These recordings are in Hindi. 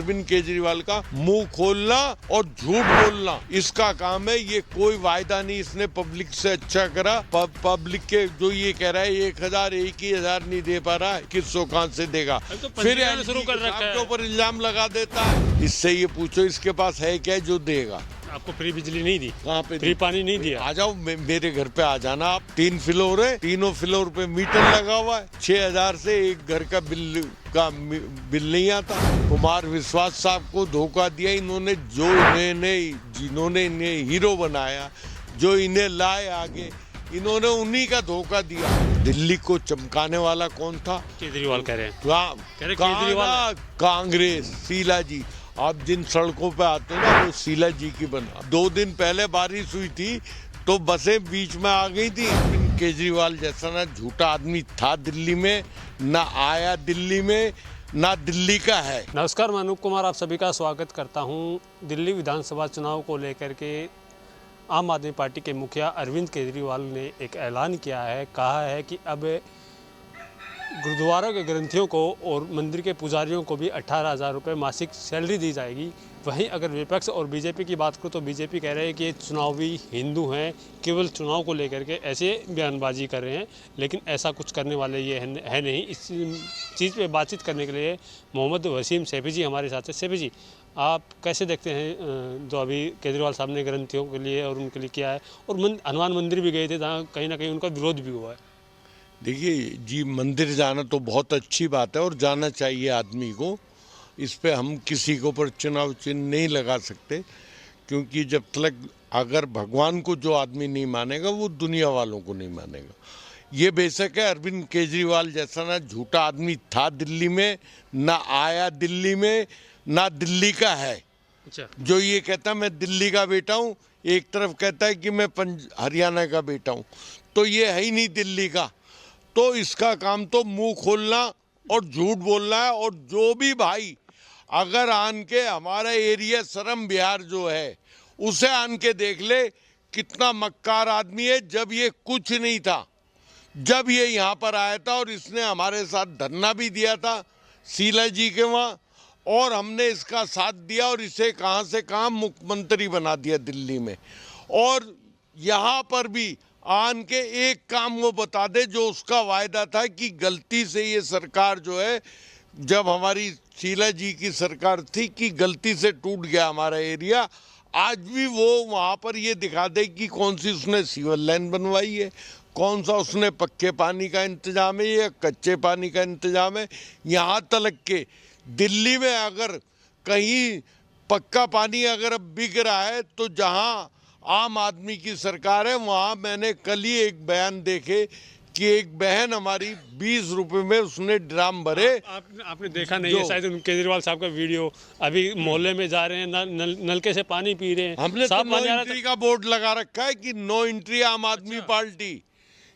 अरविंद केजरीवाल का मुंह खोलना और झूठ बोलना इसका काम है। ये कोई वायदा नहीं इसने पब्लिक से अच्छा करा। पब्लिक के जो ये कह रहा है 1,000 1,000 नहीं दे पा रहा है, 2100 कहाँ से देगा। तो फिर शुरू कर रखा है, के ऊपर इल्जाम लगा देता है। इससे ये पूछो इसके पास है क्या जो देगा। आपको फ्री बिजली नहीं दी, कहाँ पे फ्री पानी नहीं दिया। आ जाओ मेरे घर पे आ जाना आप। 3 फ्लोर है, तीनों फ्लोर पे मीटर लगा हुआ है। 6,000 से एक घर का बिल नहीं आता। कुमार विश्वास साहब को धोखा दिया इन्होंने, जिन्होंने इन्हें हीरो बनाया, जो इन्हें लाए आगे, इन्होंने उन्हीं का धोखा दिया। दिल्ली को चमकाने वाला कौन था? केजरीवाल कह रहे हैं। कांग्रेस, शीला जी। आप जिन सड़कों पे आते हो ना वो शीला जी की बना। 2 दिन पहले बारिश हुई थी तो बसें बीच में आ गई थी। केजरीवाल जैसा ना झूठा आदमी था दिल्ली में, ना आया दिल्ली में, ना दिल्ली का है। नमस्कार, मैं अनूप कुमार आप सभी का स्वागत करता हूं। दिल्ली विधानसभा चुनाव को लेकर के आम आदमी पार्टी के मुखिया अरविंद केजरीवाल ने एक ऐलान किया है। कहा है कि अब गुरुद्वारा के ग्रंथियों को और मंदिर के पुजारियों को भी 18,000 रुपये मासिक सैलरी दी जाएगी। वहीं अगर विपक्ष और बीजेपी की बात करूं तो बीजेपी कह रहे हैं कि ये चुनावी हिंदू हैं, केवल चुनाव को लेकर के ऐसे बयानबाजी कर रहे हैं, लेकिन ऐसा कुछ करने वाले ये है नहीं। इस चीज़ पे बातचीत करने के लिए मोहम्मद वसीम सैफी जी हमारे साथ हैं। सैफी जी, आप कैसे देखते हैं जो अभी केजरीवाल साहब ने ग्रंथियों के लिए और उनके लिए किया है, और हनुमान मंदिर भी गए थे जहाँ कहीं ना कहीं उनका विरोध भी हुआ है। देखिए जी, मंदिर जाना तो बहुत अच्छी बात है और जाना चाहिए आदमी को। इस पे हम किसी के ऊपर चुनाव चिन्ह नहीं लगा सकते, क्योंकि जब तक अगर भगवान को जो आदमी नहीं मानेगा वो दुनिया वालों को नहीं मानेगा। ये बेशक है अरविंद केजरीवाल जैसा ना झूठा आदमी था दिल्ली में, ना आया दिल्ली में, ना दिल्ली का है। अच्छा। जो ये कहता मैं दिल्ली का बेटा हूँ, एक तरफ कहता है कि मैं हरियाणा का बेटा हूँ, तो ये है ही नहीं दिल्ली का। तो इसका काम तो मुंह खोलना और झूठ बोलना है। और जो भी भाई अगर आन के हमारा एरिया सरम बिहार जो है उसे आन के देख ले, कितना मक्कार आदमी है। जब ये कुछ नहीं था, जब ये यहाँ पर आया था और इसने हमारे साथ धरना भी दिया था शीला जी के वहाँ, और हमने इसका साथ दिया और इसे कहाँ से कहाँ मुख्यमंत्री बना दिया दिल्ली में। और यहाँ पर भी आन के एक काम वो बता दे जो उसका वायदा था कि गलती से ये सरकार जो है, जब हमारी शीला जी की सरकार थी, कि गलती से टूट गया हमारा एरिया। आज भी वो वहाँ पर ये दिखा दे कि कौन सी उसने सीवर लाइन बनवाई है, कौन सा उसने पक्के पानी का इंतजाम है या कच्चे पानी का इंतजाम है। यहाँ तक के दिल्ली में अगर कहीं पक्का पानी अगर अब बिक रहा है तो जहाँ आम आदमी की सरकार है, वहाँ मैंने कल ही एक बयान देखे कि एक बहन हमारी 20 रुपए में उसने ड्राम भरे। आपने देखा नहीं है शायद केजरीवाल साहब का वीडियो। अभी मोहल्ले में जा रहे हैं, नलके से पानी पी रहे हैं। हमने तो नो एंट्री का बोर्ड लगा रखा है कि नो एंट्री आम आदमी पार्टी।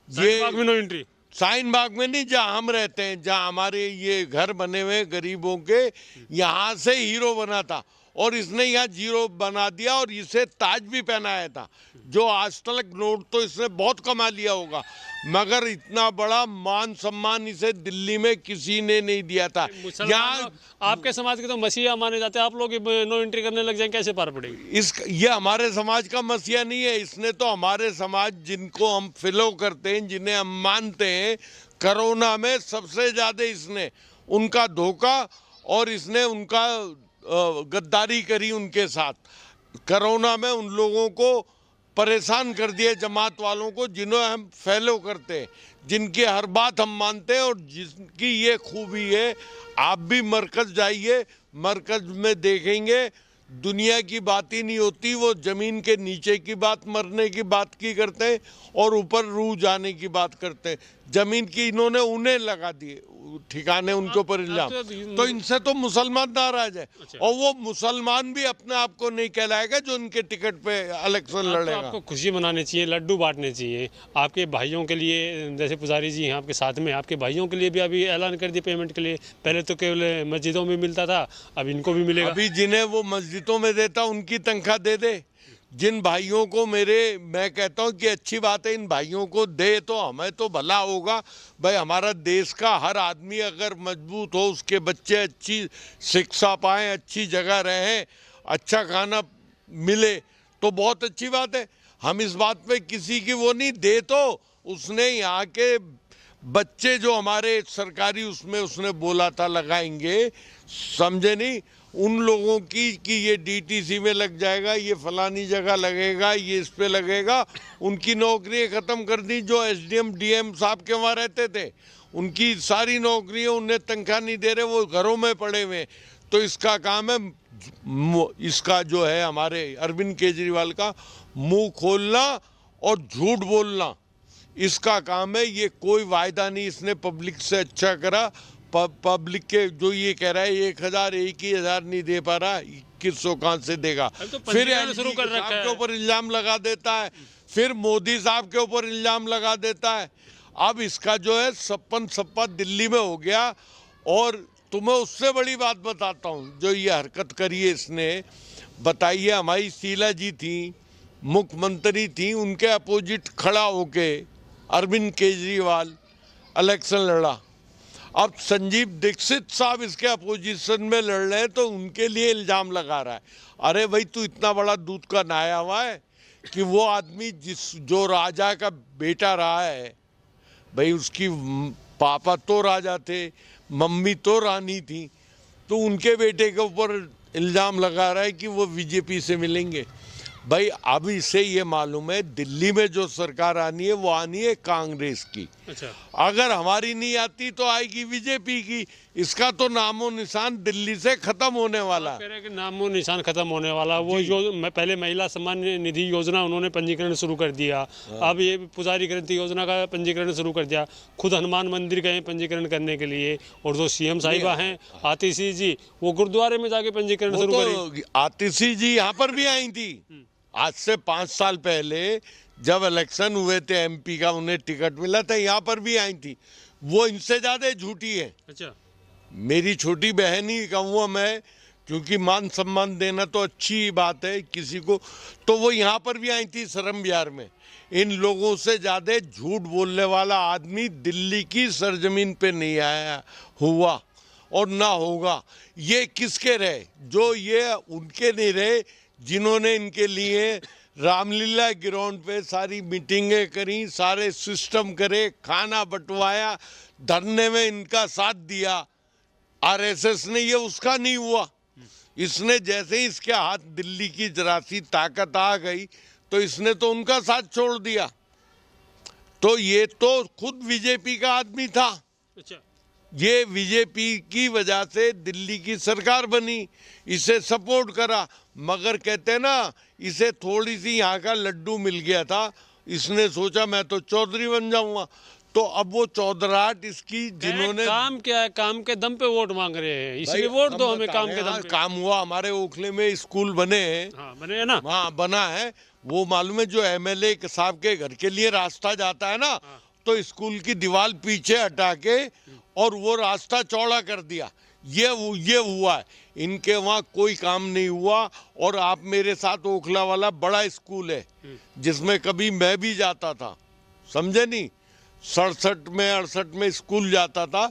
ये नो एंट्री शाहीन बाग में नहीं, जहाँ हम रहते हैं, जहाँ हमारे ये घर बने हुए गरीबों के, यहाँ से हीरो बना था और इसने यहाँ जीरो बना दिया और इसे ताज भी पहनाया था। जो आज तक नोट तो इसने बहुत कमा लिया होगा, मगर इतना बड़ा मान सम्मान इसे दिल्ली में किसी ने नहीं दिया था। यहाँ आपके समाज के तो मसीहा माने जाते हैं, आप लोग नो एंट्री करने लग जाएं, कैसे पार पड़ेगी? ये हमारे समाज का मसीहा नहीं है। इसने तो हमारे समाज जिनको हम फॉलो करते हैं, जिन्हें हम मानते हैं, कोरोना में सबसे ज्यादा इसने उनका धोखा और इसने उनका गद्दारी करी उनके साथ। कोरोना में उन लोगों को परेशान कर दिया, जमात वालों को, जिन्हें हम फॉलो करते हैं, जिनकी हर बात हम मानते हैं और जिनकी ये खूबी है। आप भी मरकज जाइए, मरकज में देखेंगे दुनिया की बात ही नहीं होती। वो जमीन के नीचे की बात, मरने की बात की करते हैं और ऊपर रूह जाने की बात करते हैं। जमीन की इन्होंने उन्हें लगा दिए ठिकाने, उनके ऊपर इल्जाम। तो इनसे तो मुसलमान नाराज है। अच्छा। और वो मुसलमान भी अपने आप को नहीं कहलाएगा जो उनके टिकट पे इलेक्शन लड़ेगा। आपको खुशी मनानी चाहिए, लड्डू बांटने चाहिए आपके भाइयों के लिए। जैसे पुजारी जी हैं आपके साथ में, आपके भाइयों के लिए भी अभी ऐलान कर दिया पेमेंट के लिए। पहले तो केवल मस्जिदों में मिलता था, अब इनको भी मिलेगा। अभी जिन्हें वो मस्जिदों में देता उनकी तनख्वाह दे दे, जिन भाइयों को मैं कहता हूं कि अच्छी बात है, इन भाइयों को दे तो हमें तो भला होगा। भाई हमारा देश का हर आदमी अगर मजबूत हो, उसके बच्चे अच्छी शिक्षा पाएं, अच्छी जगह रहें, अच्छा खाना मिले तो बहुत अच्छी बात है। हम इस बात पे किसी की वो नहीं, दे तो उसने यहाँ के बच्चे जो हमारे सरकारी उसमें उसने बोला था लगाएंगे, समझे नहीं, उन लोगों की कि ये डीटीसी में लग जाएगा, ये फलानी जगह लगेगा, ये इस पे लगेगा, उनकी नौकरियां खत्म कर दी। जो एसडीएम डीएम साहब के वहाँ रहते थे उनकी सारी नौकरियां, उन्हें तनख्वाह नहीं दे रहे, वो घरों में पड़े हुए। तो इसका काम है, इसका जो है हमारे अरविंद केजरीवाल का मुंह खोलना और झूठ बोलना, इसका काम है। ये कोई वायदा नहीं इसने पब्लिक से अच्छा करा। पब्लिक के जो ये कह रहा है 1,000 21,000 नहीं दे पा रहा, 2100 कहाँ से देगा। तो फिर शुरू कर रखा है, के ऊपर इल्जाम लगा देता है, फिर मोदी साहब के ऊपर इल्जाम लगा देता है। अब इसका जो है सप्पन सप्पा दिल्ली में हो गया। और तुम्हें उससे बड़ी बात बताता हूँ, जो ये हरकत करी है इसने, बताइए, हमारी शीला जी थी, मुख्यमंत्री थी, उनके अपोजिट खड़ा होके अरविंद केजरीवाल इलेक्शन लड़ा। अब संजीव दीक्षित साहब इसके अपोजिशन में लड़ रहे हैं तो उनके लिए इल्जाम लगा रहा है। अरे भाई, तू इतना बड़ा दूध का नाया हुआ है कि वो आदमी जो राजा का बेटा रहा है, भाई उसकी पापा तो राजा थे, मम्मी तो रानी थी, तो उनके बेटे के ऊपर इल्जाम लगा रहा है कि वो बीजेपी से मिलेंगे। भाई अब इसे ये मालूम है दिल्ली में जो सरकार आनी है वो आनी है कांग्रेस की। अच्छा, अगर हमारी नहीं आती तो आएगी बीजेपी की। इसका तो नामो निशान दिल्ली से खत्म होने वाला है। कह रहे हैं कि नामो निशान खत्म होने वाला। वो पहले महिला सम्मान निधि योजना उन्होंने पंजीकरण शुरू कर दिया, अब ये पुजारी ग्रंथि योजना का पंजीकरण शुरू कर दिया। खुद हनुमान मंदिर गए पंजीकरण करने के लिए, और जो सीएम साहिबा हैं आतिशी जी, वो गुरुद्वारे में जाके पंजीकरण शुरू करें। आतिशी जी यहाँ पर भी आई थी आज से 5 साल पहले, जब इलेक्शन हुए थे एमपी का, उन्हें टिकट मिला था, यहाँ पर भी आई थी। वो इनसे ज्यादा झूठी है। अच्छा, मेरी छोटी बहन ही कहूँगा मैं, क्योंकि मान सम्मान देना तो अच्छी बात है किसी को। तो वो यहाँ पर भी आई थी शर्म विहार में। इन लोगों से ज्यादा झूठ बोलने वाला आदमी दिल्ली की सरजमीन पे नहीं आया हुआ और ना होगा। ये किसके रहे? जो ये उनके नहीं रहे जिन्होंने इनके लिए रामलीला ग्राउंड पे सारी मीटिंगें करी, सारे सिस्टम करे, खाना बंटवाया, धरने में इनका साथ दिया। आरएसएस ने, ये उसका नहीं हुआ। इसने जैसे ही इसके हाथ दिल्ली की जरा सी ताकत आ गई तो इसने तो उनका साथ छोड़ दिया। तो ये तो खुद बीजेपी का आदमी था। अच्छा, ये बीजेपी की वजह से दिल्ली की सरकार बनी, इसे सपोर्ट करा। मगर कहते हैं ना, इसे थोड़ी सी यहाँ का लड्डू मिल गया था, इसने सोचा मैं तो चौधरी बन जाऊंगा। तो अब वो चौधराहट इसकी, जिन्होंने काम क्या है, काम के दम पे वोट मांग रहे हैं, इसलिए वोट दो हमें काम के दम पे। काम हुआ, हमारे ओखले में स्कूल बने हैं। हाँ, बने हैं ना। हाँ बना है, वो मालूम है, जो एमएलए साहब के घर के लिए रास्ता जाता है ना, तो स्कूल की दीवार पीछे हटा के और वो रास्ता चौड़ा कर दिया। ये हुआ है। इनके वहाँ कोई काम नहीं हुआ। और आप मेरे साथ ओखला वाला बड़ा स्कूल है जिसमें कभी मैं भी जाता था, समझे नहीं, 67 में 68 में स्कूल जाता था।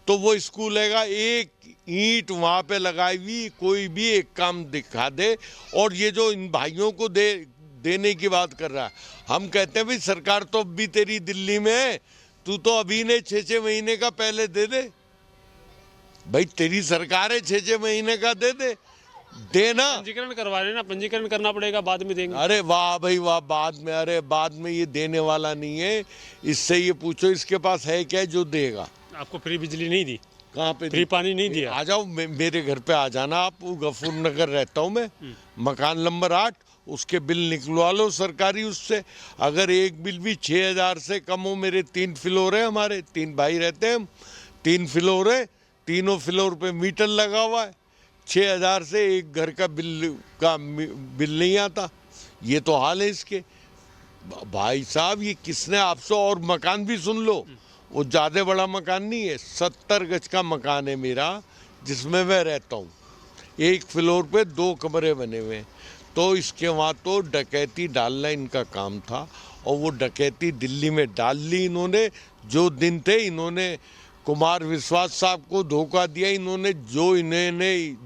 तो वो स्कूल है, एक ईंट वहाँ पे लगाई हुई, कोई भी एक काम दिखा दे। और ये जो इन भाइयों को देने की बात कर रहा है, हम कहते हैं भाई सरकार तो अब भी तेरी दिल्ली में है, तू तो अभी ने 6-6 महीने का पहले दे दे। भाई तेरी सरकार है, 6-6 महीने का दे दे, देना। पंजीकरण करवा लेना, पंजीकरण करना पड़ेगा, बाद में देंगे। अरे वाह भाई वाह, बाद में, अरे बाद में ये देने वाला नहीं है। इससे ये पूछो इसके पास है क्या जो देगा। आपको फ्री बिजली नहीं दी? कहाँ पे फ्री पानी नहीं दिया? आ जाओ मेरे घर पे आ जाना आप, गफूर नगर रहता हूँ मैं, मकान नंबर 8, उसके बिल निकलवा लो सरकारी उससे। अगर एक बिल भी 6,000 से कम हो, मेरे 3 फ्लोर है, हमारे 3 भाई रहते हैं हम, 3 फ्लोर है, तीनों फ्लोर पे मीटर लगा हुआ है, 6,000 से एक घर का बिल नहीं आता। ये तो हाल है इसके। भाई साहब ये किसने आपसे, और मकान भी सुन लो, वो ज़्यादा बड़ा मकान नहीं है, 70 गज का मकान है मेरा जिसमें मैं रहता हूँ। एक फ्लोर पे 2 कमरे बने हुए हैं। तो इसके वहाँ तो डकैती डालना इनका काम था और वो डकैती दिल्ली में डाल ली इन्होंने। जो दिन थे इन्होंने कुमार विश्वास साहब को धोखा दिया, इन्होंने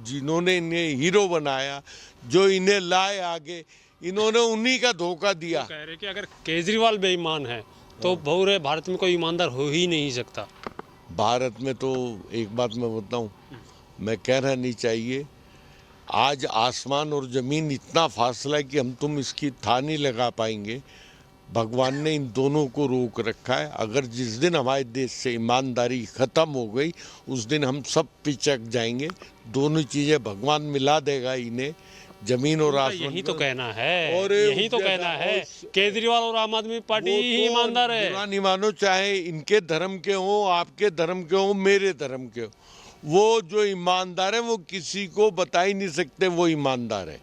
जिन्होंने इन्हें हीरो बनाया, जो इन्हें लाए आगे, इन्होंने उन्हीं का धोखा दिया। कह रहे कि अगर केजरीवाल बेईमान है तो पूरे भारत में कोई ईमानदार हो ही नहीं सकता। भारत में तो एक बात मैं बताऊं, मैं कहना नहीं चाहिए, आज आसमान और ज़मीन इतना फासला है कि हम तुम इसकी था नहीं लगा पाएंगे। भगवान ने इन दोनों को रोक रखा है। अगर जिस दिन हमारे देश से ईमानदारी ख़त्म हो गई उस दिन हम सब पिचक जाएंगे। दोनों चीज़ें भगवान मिला देगा इन्हें, जमीन और आसमान। यही तो कहना है, और यही तो कहना है। केजरीवाल और आम आदमी पार्टी ही ईमानदार है। बुरा नहीं मानो, चाहे इनके धर्म के हो, आपके धर्म के हो, मेरे धर्म के हो, वो जो ईमानदार है वो किसी को बता ही नहीं सकते वो ईमानदार है।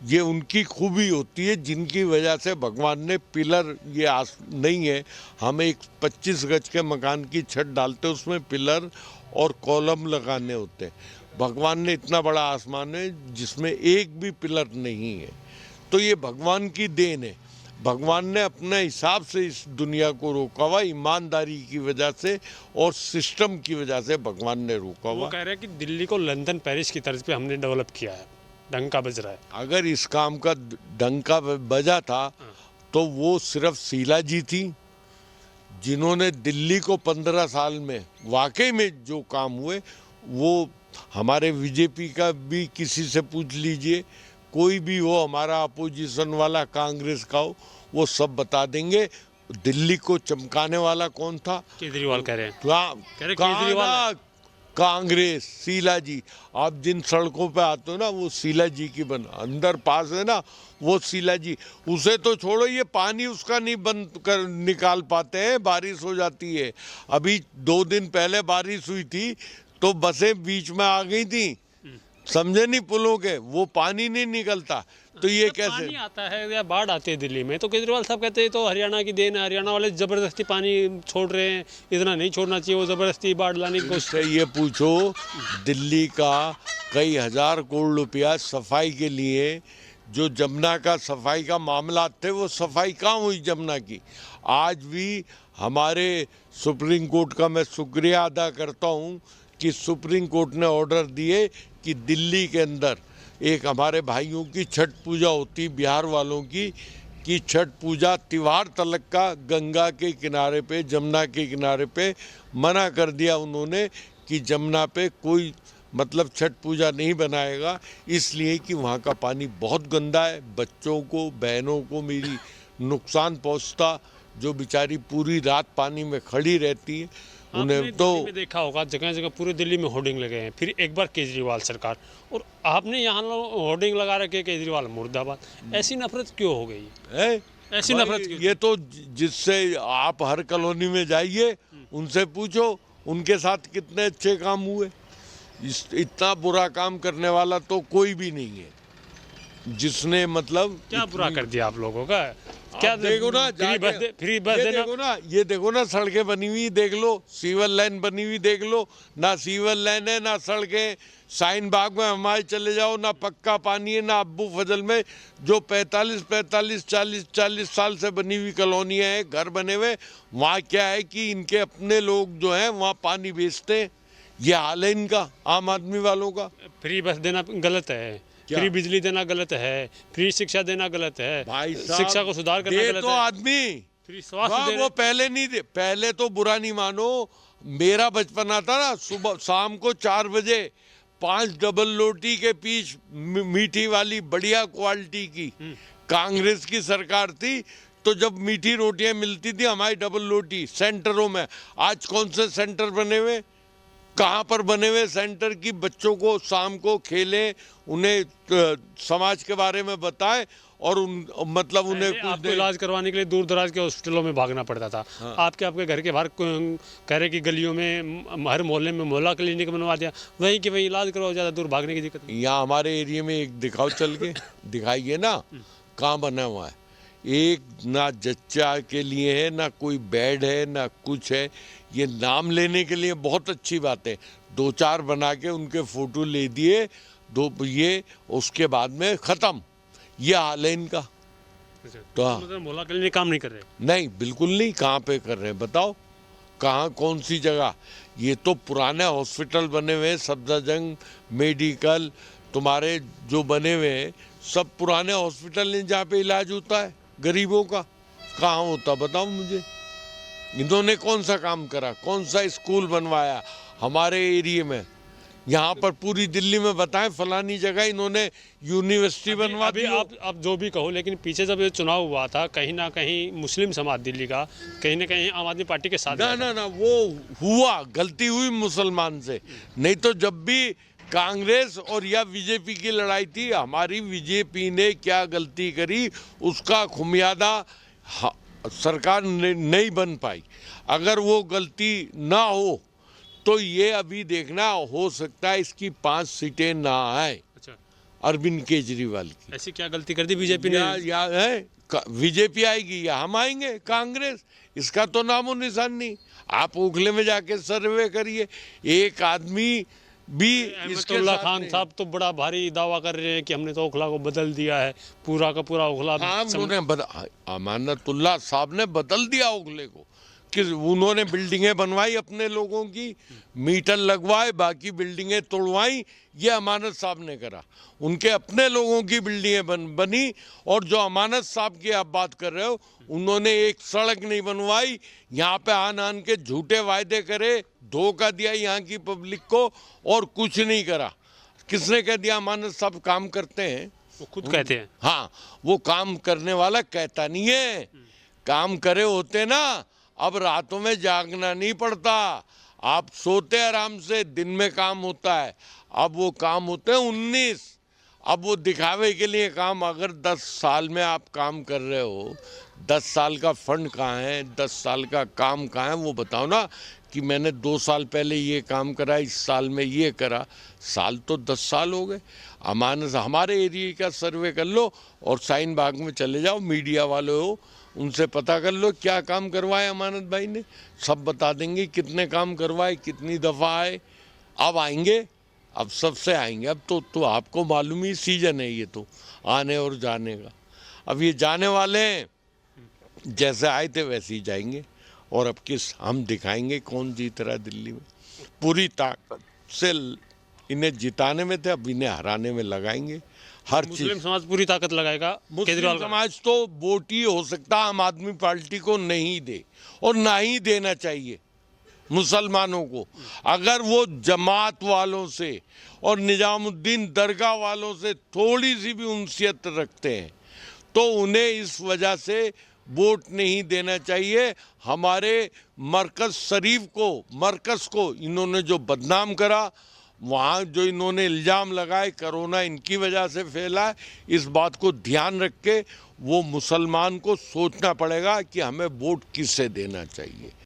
ये उनकी खूबी होती है जिनकी वजह से भगवान ने पिलर, ये नहीं है हम एक 25 गज के मकान की छत डालते उसमें पिलर और कॉलम लगाने होते हैं। भगवान ने इतना बड़ा आसमान है जिसमें एक भी पिलर नहीं है। तो ये भगवान की देन है। भगवान ने अपने हिसाब से इस दुनिया को रोका हुआ, ईमानदारी की वजह से और सिस्टम की वजह से भगवान ने रोका हुआ। वो कह रहे हैं कि दिल्ली को लंदन पेरिस की तर्ज पे हमने डेवलप किया है, डंका बज रहा है। अगर इस काम का डंका बजा था तो वो सिर्फ शीला जी थी जिन्होंने दिल्ली को 15 साल में वाकई में जो काम हुए वो हमारे बीजेपी का भी किसी से पूछ लीजिए, कोई भी हो हमारा अपोजिशन वाला, कांग्रेस का हो, वो सब बता देंगे। दिल्ली को चमकाने वाला कौन था? केजरीवाल कह रहे हैं। केजरीवाल, कांग्रेस, शीला जी। आप जिन सड़कों पे आते हो ना वो शीला जी की अंदर पास है ना, वो शीला जी। उसे तो छोड़ो, ये पानी उसका नहीं बंद कर निकाल पाते हैं, बारिश हो जाती है। अभी 2 दिन पहले बारिश हुई थी तो बसें बीच में आ गई थी, समझे नहीं, पुलों के, वो पानी नहीं निकलता। तो ये कैसे पानी आता है या बाढ़ आती है दिल्ली में तो केजरीवाल साहब कहते हैं तो हरियाणा की देन है, हरियाणा वाले जबरदस्ती पानी छोड़ रहे हैं, इतना नहीं छोड़ना चाहिए, वो जबरदस्ती बाढ़ लाने की कोशिश। ये पूछो, दिल्ली का कई हजार करोड़ रुपया सफाई के लिए, जो जमुना का सफाई का मामला थे वो सफाई कहाँ हुई जमुना की? आज भी हमारे सुप्रीम कोर्ट का मैं शुक्रिया अदा करता हूँ कि सुप्रीम कोर्ट ने ऑर्डर दिए कि दिल्ली के अंदर एक हमारे भाइयों की छठ पूजा होती, बिहार वालों की छठ पूजा त्योहार तलक का गंगा के किनारे पे, जमुना के किनारे पे मना कर दिया उन्होंने कि जमुना पे कोई मतलब छठ पूजा नहीं बनाएगा, इसलिए कि वहाँ का पानी बहुत गंदा है। बच्चों को, बहनों को मेरी नुकसान पहुँचता, जो बेचारी पूरी रात पानी में खड़ी रहती है उन्हें। तो दिल्ली में देखा होगा जगह जगह पूरे दिल्ली में होर्डिंग लगे हैं, फिर एक बार केजरीवाल सरकार, और आपने यहाँ होर्डिंग लगा रखे केजरीवाल मुर्दाबाद। ऐसी नफरत क्यों हो गई है? ऐसी नफरत क्यों? ये तो जिससे आप हर कॉलोनी में जाइए उनसे पूछो उनके साथ कितने अच्छे काम हुए। इतना बुरा काम करने वाला तो कोई भी नहीं है जिसने मतलब। क्या बुरा कर दिया आप लोगों का? क्या देखो ना, फ्री बस देखो ना, ये देखो ना, सड़कें बनी हुई देख लो, सीवर लाइन बनी हुई देख लो, ना सीवर लाइन है ना सड़कें। शाहीन बाग में हमारे चले जाओ, ना पक्का पानी है, ना अब्बू फजल में जो 45-40 साल से बनी हुई कॉलोनियाँ हैं, घर बने हुए, वहाँ क्या है कि इनके अपने लोग जो हैं वहाँ पानी बेचते हैं। ये हाल है इनका, आम आदमी वालों का। फ्री बस देना गलत है, फ्री बिजली देना गलत है, फ्री शिक्षा देना गलत है, भाई शिक्षा को सुधार करना गलत तो है। आदमी फ्री स्वास्थ्य वो पहले नहीं दे, पहले तो बुरा नहीं मानो, मेरा बचपन आता ना, सुबह शाम को 4 बजे 5 डबल रोटी के पीस मीठी वाली बढ़िया क्वालिटी की, कांग्रेस की सरकार थी तो जब मीठी रोटियां मिलती थी हमारी डबल रोटी सेंटरों में। आज कौन से सेंटर बने हुए, कहाँ पर बने हुए सेंटर की बच्चों को शाम को खेलें, उन्हें समाज के बारे में बताएं और मतलब उन्हें आपको इलाज करवाने के लिए दूर दराज के हॉस्पिटलों में भागना पड़ता था। हाँ। आपके घर के बाहर कह रहे कि गलियों में हर मोहल्ले में मोहल्ला क्लिनिक बनवा दिया, वहीं कि वहीं इलाज करवाओ, ज़्यादा दूर भागने की दिक्कत। यहाँ हमारे एरिया में एक दिखाओ चल के, दिखाइए ना कहाँ बना हुआ है। एक ना जच्चा के लिए है, ना कोई बेड है, ना कुछ है। ये नाम लेने के लिए बहुत अच्छी बात है, 2-4 बना के उनके फोटो ले दिए, ये उसके बाद में ख़त्म। ये हाल है इनका। तो हाँ, मतलब मोहल्ला क्लिनिक काम नहीं कर रहे? नहीं बिल्कुल नहीं। कहाँ पे कर रहे हैं बताओ, कहाँ कौन सी जगह? ये तो पुराने हॉस्पिटल बने हुए हैं, सफदरजंग मेडिकल तुम्हारे जो बने हुए हैं, सब पुराने हॉस्पिटल हैं जहाँ पे इलाज होता है गरीबों का। कहाँ होता बताओ मुझे। इन्होंने कौन सा काम करा, कौन सा स्कूल बनवाया हमारे एरिया में? यहाँ पर पूरी दिल्ली में बताएं फलानी जगह इन्होंने यूनिवर्सिटी बनवा अभी दी हो। आप जो भी कहो, लेकिन पीछे जब ये चुनाव हुआ था, कहीं ना कहीं मुस्लिम समाज दिल्ली का कहीं ना कहीं आम आदमी पार्टी के साथ ना गया था। ना ना, वो हुआ, गलती हुई मुसलमान से। नहीं तो जब भी कांग्रेस और या बीजेपी की लड़ाई थी, हमारी बीजेपी ने क्या गलती करी उसका खुमियादा सरकार नहीं बन पाई। अगर वो गलती ना हो तो ये अभी देखना, हो सकता है इसकी 5 सीटें ना आए अच्छा, अरविंद केजरीवाल की। ऐसी क्या गलती कर दी बीजेपी ने? या है बीजेपी आएगी या हम आएंगे कांग्रेस, इसका तो नामो निशान नहीं। आप ओखले में जाके सर्वे करिए, एक आदमी भी इसके अहमदुल्ला साथ खान नहीं। साहब तो बड़ा भारी दावा कर रहे हैं कि हमने तो ओखला को बदल दिया है, पूरा का पूरा ओखला। हाँ, अमानतुल्लाह साहब ने बदल दिया ओखले को कि उन्होंने बिल्डिंगें बनवाई अपने लोगों की, मीटर लगवाए, बाकी बिल्डिंगें तोड़वाई, ये अमानत साहब ने करा। उनके अपने लोगों की बिल्डिंगें बनी। और जो अमानत साहब की आप बात कर रहे हो, उन्होंने एक सड़क नहीं बनवाई। यहाँ पे आन के झूठे वायदे करे, धोखा दिया यहाँ की पब्लिक को और कुछ नहीं करा। किसने कह दिया अमानत साहब काम करते हैं? वो खुद कहते हैं। हाँ, वो काम करने वाला कहता नहीं है। काम करे होते ना, अब रातों में जागना नहीं पड़ता, आप सोते आराम से, दिन में काम होता है। अब वो काम होते हैं 19। अब वो दिखावे के लिए काम। अगर 10 साल में आप काम कर रहे हो, 10 साल का फंड कहाँ है, 10 साल का काम कहाँ है, वो बताओ ना कि मैंने 2 साल पहले ये काम करा, इस साल में ये करा। साल तो 10 साल हो गए। अमानत हमारे एरिया का सर्वे कर लो और साइन बाग में चले जाओ, मीडिया वाले हो, उनसे पता कर लो क्या काम करवाए अमानत भाई ने, सब बता देंगे कितने काम करवाए, कितनी दफ़ा आए। अब आएंगे, अब सबसे आएंगे। अब तो आपको मालूम ही सीजन है ये तो आने और जाने का। अब ये जाने वाले हैं, जैसे आए थे वैसे ही जाएंगे। और अब किस हम दिखाएंगे कौन जीत रहा है दिल्ली में। पूरी ताकत से इन्हें जिताने में थे, अब इन्हें हराने में लगाएंगे हर चीज। मुस्लिम समाज पूरी ताकत लगाएगा केजरीवाल मुस्लिम का। समाज तो वोट ही हो सकता आम आदमी पार्टी को नहीं दे, और ना ही देना चाहिए मुसलमानों को। अगर वो जमात वालों से और निजामुद्दीन दरगाह वालों से थोड़ी सी भी उनसियत रखते हैं तो उन्हें इस वजह से वोट नहीं देना चाहिए। हमारे मरकज़ को इन्होंने जो बदनाम करा, वहाँ जो इन्होंने इल्ज़ाम लगाए कोरोना इनकी वजह से फैला है, इस बात को ध्यान रख के वो मुसलमान को सोचना पड़ेगा कि हमें वोट किसे देना चाहिए।